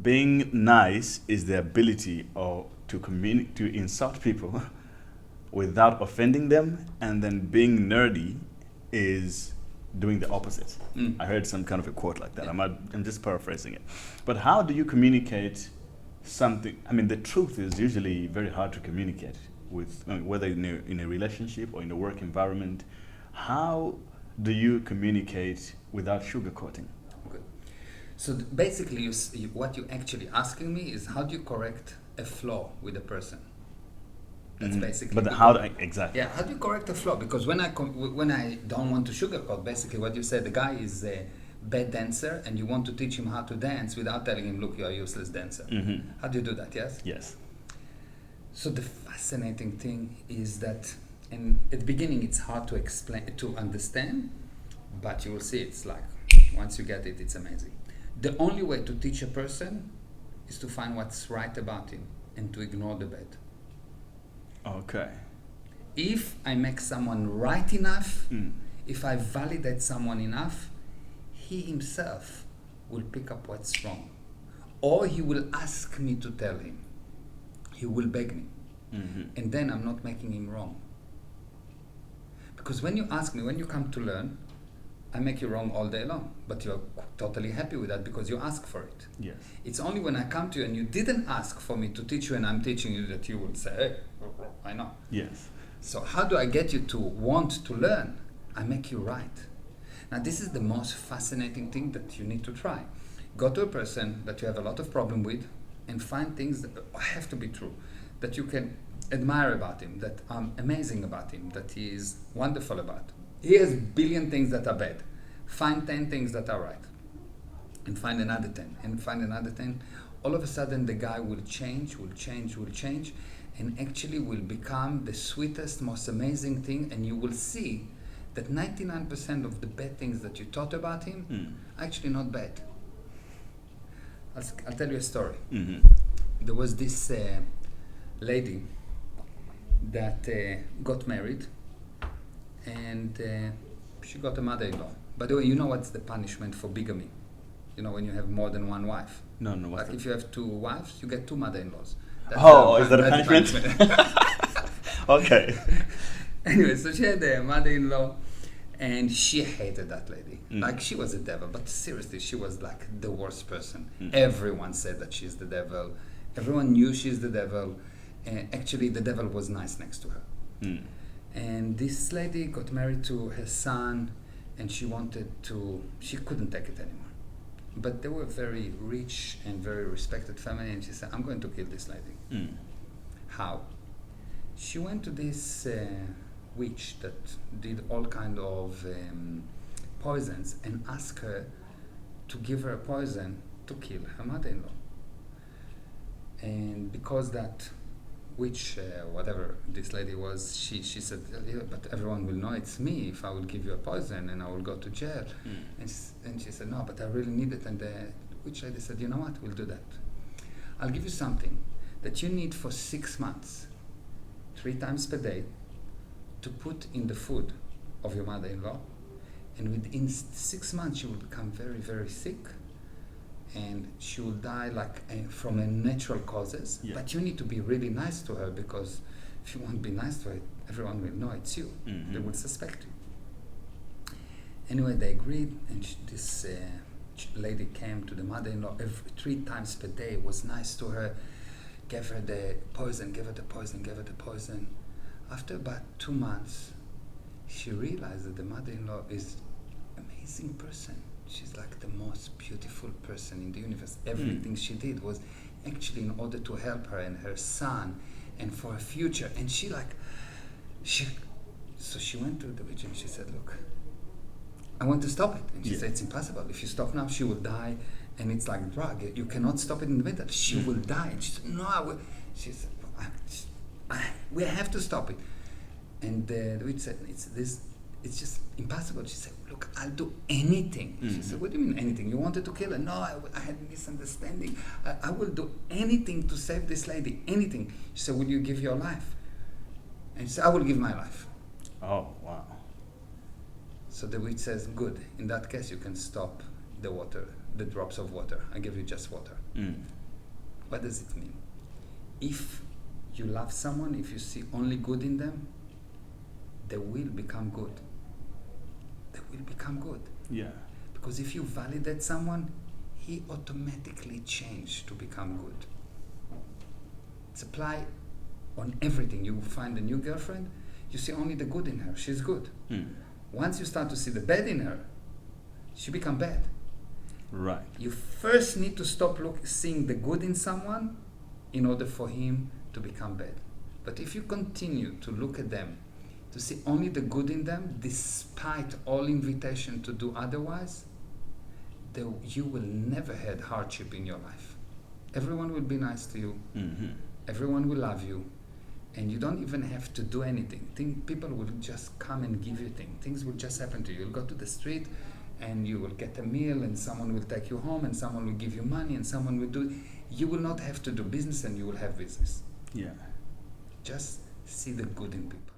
being nice is the ability or to insult people without offending them, and then being nerdy is doing the opposite. I heard some kind of a quote like that. I'm just paraphrasing it. But how do you communicate something? I mean, the truth is usually very hard to communicate with, I mean, whether in a relationship or in a work environment. How do you communicate without sugarcoating? Good. So basically, what you're actually asking me is how do you correct a flaw with a person? That's basically. But how do exactly? Yeah, how do you correct a flaw? Because when I don't want to sugarcoat, basically what you said, the guy is a bad dancer, and you want to teach him how to dance without telling him, "Look, you're a useless dancer." How do you do that? Yes. Yes. So the fascinating thing is that, and at the beginning, it's hard to explain to understand, but you will see it's like once you get it, it's amazing. The only way to teach a person is to find what's right about him and to ignore the bad. Okay. If I make someone right enough, if I validate someone enough, he himself will pick up what's wrong. Or he will ask me to tell him. He will beg me. And then I'm not making him wrong. Because when you ask me, when you come to learn, I make you wrong all day long. But you're totally happy with that because you ask for it. Yes. It's only when I come to you and you didn't ask for me to teach you and I'm teaching you that you will say, hey, I know. Yes. So how do I get you to want to learn? I make you right. Now this is the most fascinating thing that you need to try. Go to a person that you have a lot of problem with and find things that have to be true, that you can admire about him, that are amazing about him, that he is wonderful about. He has billion things that are bad. Find 10 things that are right. And find another 10. And find another 10. All of a sudden the guy will change, and actually will become the sweetest, most amazing thing, and you will see that 99% of the bad things that you thought about him are actually not bad. I'll tell you a story. There was this lady that got married, and she got a mother-in-law. By the way, you know what's the punishment for bigamy? You know, when you have more than one wife. No. Like if you have 2 wives, you get 2 mother-in-laws. Is that a punishment? Okay. Anyway, so she had a mother-in-law, and she hated that lady. Like, she was a devil, but seriously, she was like the worst person. Everyone said that she's the devil. Everyone knew she's the devil. And actually, the devil was nice next to her. And this lady got married to her son, and she couldn't take it anymore. But they were very rich and very respected family, and she said, I'm going to kill this lady. How? She went to this witch that did all kind of poisons and asked her to give her a poison to kill her mother-in-law. And because that witch, whatever this lady was, she said, yeah, but everyone will know it's me if I will give you a poison and I will go to jail. And she said, no, but I really need it. And the witch lady said, you know what, we'll do that. I'll give you something that you need for 6 months, 3 times per day, to put in the food of your mother-in-law. And within 6 months, she will become very, very sick. And she will die from a natural causes. Yeah. But you need to be really nice to her, because if you won't be nice to her, everyone will know it's you. They will suspect you. Anyway, they agreed, and this lady came to the mother-in-law 3 times per day, was nice to her, gave her the poison, gave her the poison. After about 2 months, she realized that the mother-in-law is an amazing person. She's like the most beautiful person in the universe. Everything she did was actually in order to help her and her son and for her future. And so she went to the witch and she said, look, I want to stop it. And she said, it's impossible. If you stop now, she will die. And it's like a drug. You cannot stop it in the middle. She will die. And she said, no, I will. She said, we have to stop it. And the witch said, it's just impossible. She said, look, I'll do anything. She said, what do you mean anything? You wanted to kill her? No, I had a misunderstanding. I will do anything to save this lady, anything. She said, will you give your life? And she said, I will give my life. Oh, wow. So the witch says, good. In that case, you can stop the water the drops of water. I give you just water. Mm. What does it mean? If you love someone, if you see only good in them, they will become good. They will become good. Yeah. Because if you validate someone, he automatically changes to become good. It's apply on everything. You find a new girlfriend, you see only the good in her. She's good. Mm. Once you start to see the bad in her, she become bad. Right. You first need to stop seeing the good in someone in order for him to become bad. But if you continue to look at them, to see only the good in them, despite all invitation to do otherwise, you will never have hardship in your life. Everyone will be nice to you. Mm-hmm. Everyone will love you. And you don't even have to do anything. People will just come and give you things. Things will just happen to you. You'll go to the street and you will get a meal and someone will take you home and someone will give you money and someone will do... You will not have to do business and you will have business. Yeah. Just see the good in people.